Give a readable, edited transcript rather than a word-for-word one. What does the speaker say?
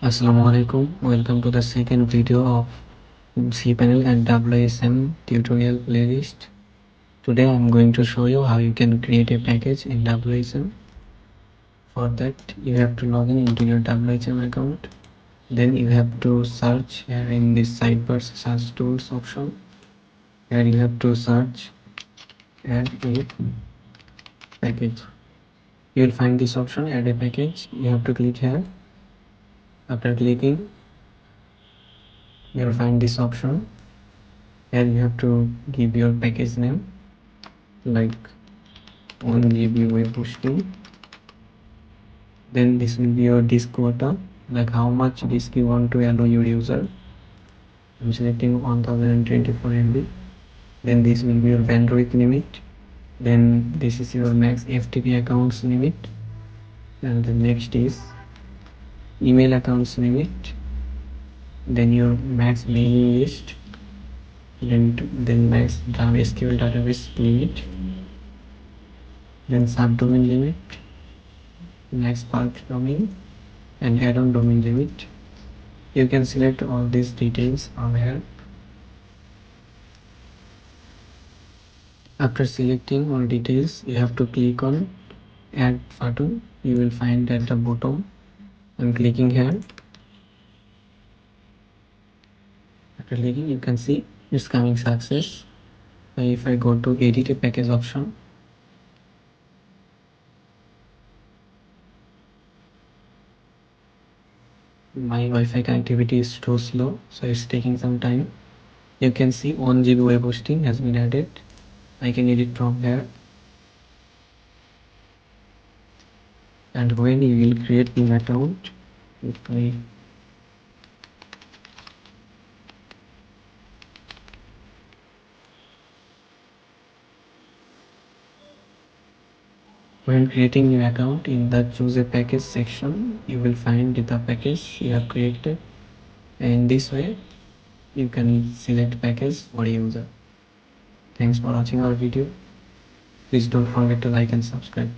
Assalamualaikum. Welcome to the second video of cPanel and WHM tutorial playlist. Today I'm going to show you how you can create a package in WHM. For that you have to log in into your WHM account. Then you have to search here in this sidebar search tools option. Here you have to search add a package. You will find this option add a package. You have to click here. After clicking you will find this option. Here you have to give your package name like 1 GB web hosting. Then this will be your disk quota, like how much disk you want to allow your user. I'm selecting 1024 MB. Then this will be your bandwidth limit. Then this is your max FTP accounts limit. And the next is email accounts limit. Then your max mailing list. Then max SQL database limit. Then subdomain limit, max bulk domain, and add-on domain limit. You can select all these details from here. After selecting all details, you have to click on add button. You will find at the bottom. I'm clicking here. After clicking, you can see it's coming success. If I go to edit a package option, my Wi-Fi connectivity is too slow, so it's taking some time. You can see 1 GB web hosting has been added. I can edit from here. And when you will create new account, when creating new account, in the choose a package section, you will find the package you have created. And this way you can select package for user. Thanks for watching our video. Please don't forget to like and subscribe.